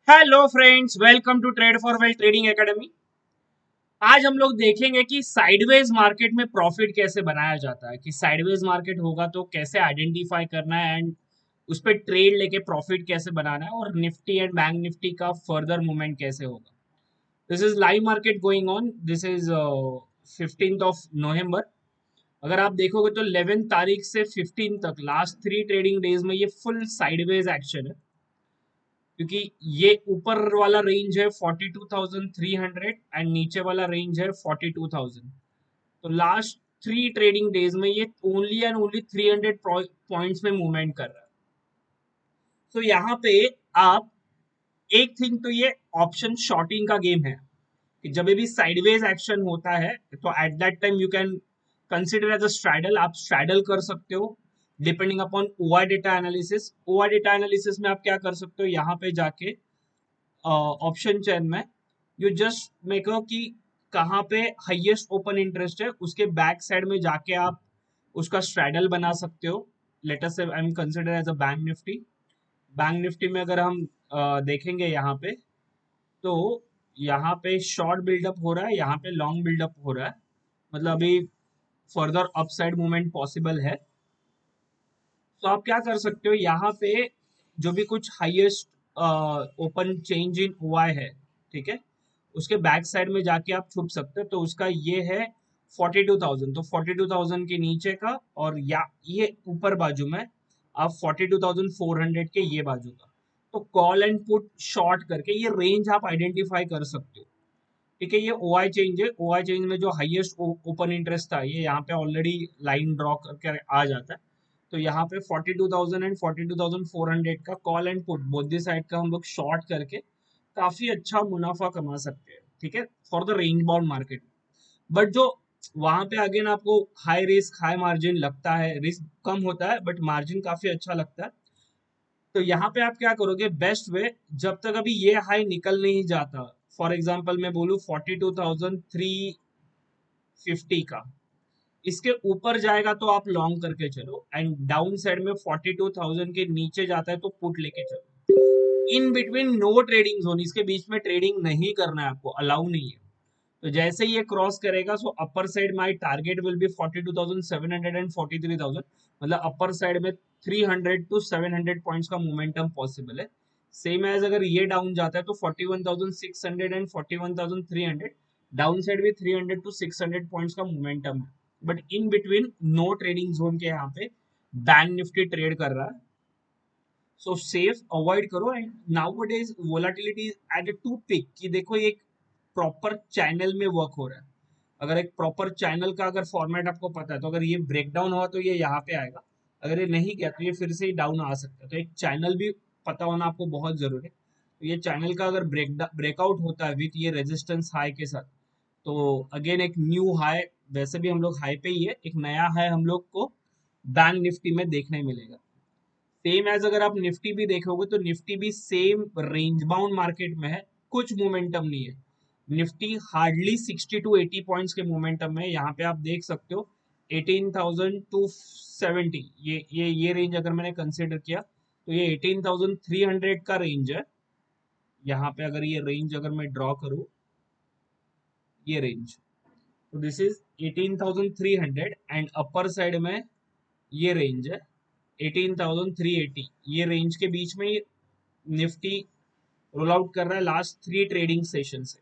Hello friends, welcome to trade for wealth trading academy. आज हम लोग देखेंगे कि साइडवेज मार्केट में प्रॉफिट कैसे बनाया जाता है, कि साइडवेज मार्केट होगा तो कैसे आइडेंटिफाई करना है एंड उस पर ट्रेड लेके प्रॉफिट कैसे बनाना है, और निफ्टी एंड बैंक निफ्टी का फर्दर मूवमेंट कैसे होगा। This is live market going on. This is 15 नवंबर। अगर आप देखोगे तो 11 तारीख से 15 तक लास्ट 3 ट्रेडिंग डेज में ये फुल साइडवेज एक्शन है, क्योंकि ये ऊपर वाला रेंज है 42,300 एंड नीचे वाला रेंज है 42,000। तो लास्ट 3 ट्रेडिंग डेज में ये ओनली एंड ओनली 300 पॉइंट्स में मूवमेंट कर रहा है। तो यहाँ पे आप एक थिंग तो ये ऑप्शन शॉर्टिंग का गेम है, कि जब भी साइडवेज एक्शन होता है तो at that time you can consider as a straddle. आप स्ट्रैडल कर सकते हो depending upon OI data analysis. OI data analysis में आप क्या कर सकते हो, यहाँ पे जाके ऑप्शन चेन में यू जस्ट मेक कि कहाँ पे हाईएस्ट ओपन इंटरेस्ट है, उसके बैक साइड में जाके आप उसका स्ट्रैडल बना सकते हो। Let us say I am consider as a bank Nifty. Bank Nifty में अगर हम देखेंगे यहाँ पे, तो यहाँ पे शॉर्ट बिल्डअप हो रहा है, यहाँ पे लॉन्ग बिल्डअप हो रहा है, मतलब अभी फर्दर अपसाइड मूवमेंट पॉसिबल है। तो आप क्या कर सकते हो, यहाँ पे जो भी कुछ हाईएस्ट ओपन चेंज इन हुआ है, ठीक है, उसके बैक साइड में जाके आप छुप सकते हो। तो उसका ये है 42,000, तो 42,000 के नीचे का, और या ये ऊपर बाजू में आप 42,400 के ये बाजू का। तो कॉल एंड पुट शॉर्ट करके ये रेंज आप आइडेंटिफाई कर सकते हो। ठीक है, ये ओआई चेंज है। ओआई चेंज में जो हाईएस्ट ओपन इंटरेस्ट था, ये यहाँ पे ऑलरेडी लाइन ड्रॉ करके आ जाता है। तो यहाँ पे 42,000 एंड 42,400 का call and put both the side का हम लोग शॉर्ट करके काफी अच्छा मुनाफा कमा सकते हैं, ठीक है, for the range bound market. But जो वहां पे अगेन आपको हाई रिस्क हाई मार्जिन लगता है, रिस्क कम होता है बट मार्जिन काफी अच्छा लगता है। तो यहाँ पे आप क्या करोगे, बेस्ट वे, जब तक अभी ये हाई निकल नहीं जाता, फॉर एग्जाम्पल मैं बोलूँ 42,350 का, इसके ऊपर जाएगा तो आप लॉन्ग करके चलो, एंड डाउन साइड में 42,000 के नीचे जाता है तो पुट लेके चलो। In between no trading zone, इसके बीच में ट्रेडिंग नहीं करना है, आपको अलाउ नहीं है। तो जैसे ये क्रॉस करेगा, so upper side my target will be 42,700 and 43,000, मतलब अपर साइड में 300 टू 700 पॉइंट्स का मोमेंटम पॉसिबल है। सेम एज अगर ये डाउन जाता है तो 41,600 एंड 41,300, डाउन साइड भी 300 टू 600 पॉइंट्स का मोमेंटम है। But in between no trading zone के यहाँ पे बैंक निफ्टी ट्रेड कर रहा है। सो सेफ अवॉइड करो। And now days volatility at to peak, कि देखो ये एक प्रॉपर चैनल में वर्क हो रहा है। अगर एक प्रॉपर चैनल का अगर फॉर्मेट आपको पता है, तो अगर ये ब्रेक डाउन हुआ तो ये यहाँ पे आएगा, अगर ये नहीं गया तो ये फिर से ही डाउन आ सकता है। तो एक चैनल भी पता होना आपको बहुत जरूरी है। तो ये चैनल का अगर ब्रेकआउट होता है विथ ये रेजिस्टेंस हाई के साथ, तो अगेन एक न्यू हाई, वैसे भी हम लोग हाई पे ही है, एक नया हाई हम लोग को बैंक निफ्टी में देखने मिलेगा। सेम एज अगर आप निफ्टी भी देखोगे तो निफ्टी भी सेम रेंज बाउंड मार्केट में है, कुछ मोमेंटम नहीं है। निफ्टी हार्डली 60 टू 80 पॉइंट्स के मोमेंटम में, यहाँ पे आप देख सकते हो 18,270, ये रेंज अगर मैंने कंसिडर किया तो ये 18,300 का रेंज है। यहाँ पे अगर ये रेंज अगर मैं ड्रॉ करूँ, ये रेंज, तो this is 18,300 and upper side में ये रेंज है 18,380। ये रेंज के बीच में निफ्टी रोल आउट कर रहा है लास्ट 3 ट्रेडिंग सेशन से।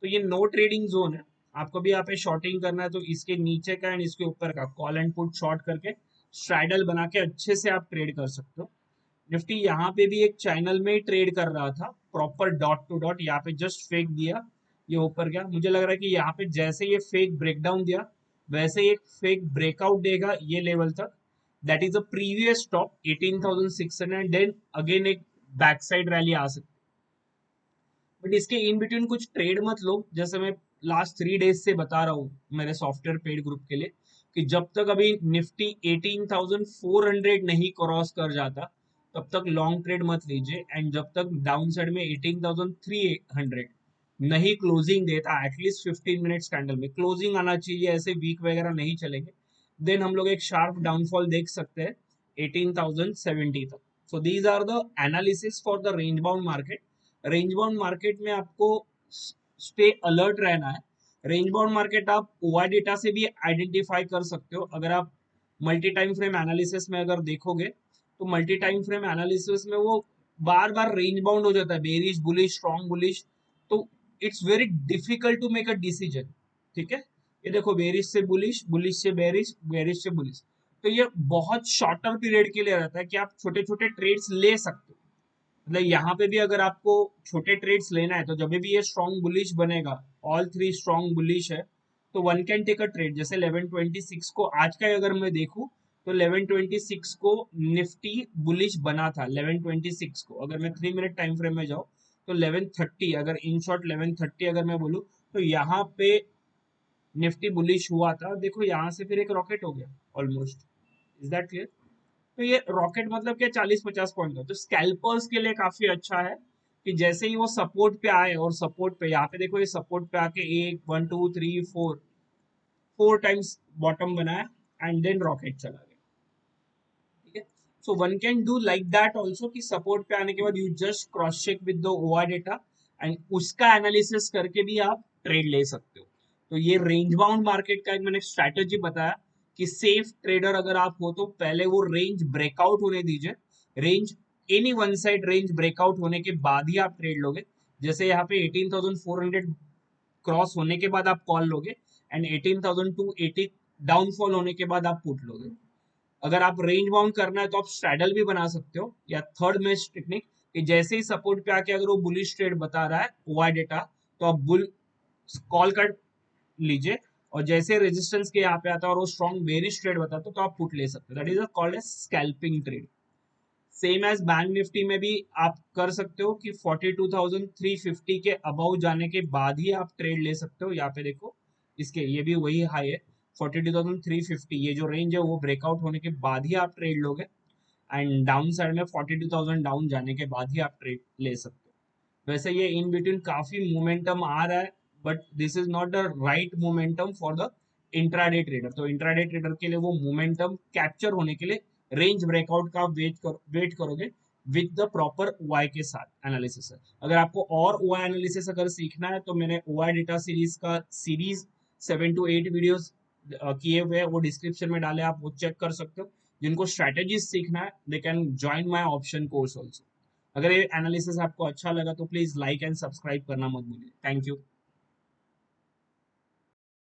तो ये नो ट्रेडिंग जोन है। आपको भी यहाँ पे शॉर्टिंग करना है तो इसके नीचे का एंड इसके ऊपर का कॉल एंड पुट शॉर्ट करके स्ट्राइडल बना के अच्छे से आप ट्रेड कर सकते हो। निफ्टी यहाँ पे भी एक चैनल में ट्रेड कर रहा था, प्रॉपर डॉट टू डॉट, यहाँ पे जस्ट फेक दिया, ये ऊपर गया। मुझे लग रहा है कि यहाँ पे जैसे ये फेक ब्रेकडाउन दिया, वैसे ही एक फेक ब्रेकआउट देगा ये लेवल तक, that is a previous top 18,600, then again एक बैक साइड रैली आ सकती है। बट इसके इन बिटवीन कुछ ट्रेड मत लो, जैसे मैं लास्ट 3 डेज से बता रहा हूँ मेरे सॉफ्टवेयर पेड ग्रुप के लिए, कि जब तक अभी निफ्टी 18,400 नहीं क्रॉस कर जाता तब तक लॉन्ग ट्रेड मत लीजिए। एंड जब तक डाउन साइड में 18,300 नहीं क्लोजिंग देता, एटलीस्ट 15 मिनट्स कैंडल में क्लोजिंग आना चाहिए, ऐसे वीक वगैरह नहीं चलेंगे, देन हम लोग एक शार्प डाउनफॉल देख सकते हैं 18,070 तक। So these are the analysis for the range bound market. Range bound market में आपको स्टे अलर्ट रहना है। रेंज बाउंड मार्केट आप ओआई डेटा से भी आइडेंटिफाई कर सकते हो। अगर आप मल्टी टाइम फ्रेम एनालिसिस में अगर देखोगे तो मल्टी टाइम फ्रेम एनालिसिस में वो बार बार रेंज बाउंड हो जाता है, बेरिश बुलिश स्ट्रॉन्ग बुलिश, तो it's very difficult to make a decision. ठीक है, ये देखो बेरिश से बुलिश, बुलिश से बेरिश, बेरिश से बुलिश, तो ये बहुत शॉर्टर पीरियड के लिए रहता है कि आप छोटे छोटे ट्रेड्स ले सकते हो। मतलब यहाँ पे भी अगर आपको छोटे ट्रेड्स लेना है तो जब भी ये स्ट्रॉन्ग बुलिश बनेगा, ऑल थ्री स्ट्रॉन्ग बुलिश है, तो one can take a trade. जैसे 1126 को आज का अगर मैं देखूं तो 1126 को निफ्टी बुलिश बना था। 1126 को अगर मैं 3 मिनट टाइम फ्रेम में जाऊं तो 1130, अगर इन शॉर्ट 1130 अगर मैं बोलूं तो यहाँ पे निफ्टी बुलिश हुआ था। देखो यहाँ से फिर एक रॉकेट हो गया ऑलमोस्ट। Is that clear? तो ये रॉकेट मतलब क्या, 40-50 पॉइंट का, तो स्कैल्पर्स के लिए काफी अच्छा है कि जैसे ही वो सपोर्ट पे आए, और सपोर्ट पे यहाँ पे देखो ये सपोर्ट पे आके एक 1 2 3 4 4 टाइम्स बॉटम बनाया एंड देन रॉकेट चला गया। ठीक है, so one can do like that also कि सपोर्ट पे आने के बाद you just cross check with the OR data and उसका एनालिसिस करके भी आप ट्रेड ले सकते हो। तो ये रेंज बाउंड मार्केट का एक मैंने स्ट्रैटेजी बताया कि सेफ ट्रेडर अगर आप हो तो पहले वो रेंज ब्रेकआउट होने दीजिए। Range any one side range breakout होने के बाद ही आप ट्रेड लोगे। जैसे यहाँ पे 18,400 क्रॉस होने के बाद आप कॉल लोगे एंड 18,280 डाउनफॉल होने के बाद आप पुट लोगे। अगर आप रेंज बाउंड करना है तो आप स्ट्रैडल भी बना सकते हो, या थर्ड मेश टेक्निक कि जैसे ही सपोर्ट पे आके अगर वो बुलिश ट्रेड बता रहा है ओआई डेटा, तो आप बुल कॉल कर लीजिए, और जैसे रेजिस्टेंस के यहाँ पे आता है और वो स्ट्रॉन्ग बेरिश ट्रेड बताता है तो आप पुट ले सकते हो। That is called as scalping trade. Same as bank Nifty में भी आप कर सकते हो कि 42,350 के अबव जाने के बाद ही आप ट्रेड ले सकते हो। यहाँ पे देखो इसके ये भी वही हाई है 42,350, ये जो रेंज है वो ब्रेकआउट होने के बाद ही आप ट्रेड लोगे, एंड डाउन साइड में 42,000 डाउन जाने के बाद ही आप ट्रेड ले सकते हो। वैसे ये इन बिटवीन काफी मोमेंटम आ रहा है, but this is not the right momentum for the intraday trader. तो इंट्राडे ट्रेडर के लिए वो मोमेंटम कैप्चर होने के लिए रेंज ब्रेकआउट का वेट करोगे विद द प्रॉपर ओआई के साथ एनालिसिस है। अगर आपको और ओआई एनालिसिस अगर सीखना है तो मैंने ओआई डेटा सीरीज का सीरीज 7 to 8 वीडियोस किए हुए हैं, वो डिस्क्रिप्शन में डाले, आप वो चेक कर सकते हो। जिनको स्ट्रेटेजीज सीखना है they can join my option course also. अगर ये एनालिसिस आपको अच्छा लगा तो प्लीज लाइक एंड सब्सक्राइब करना मत भूलिए। Thank you.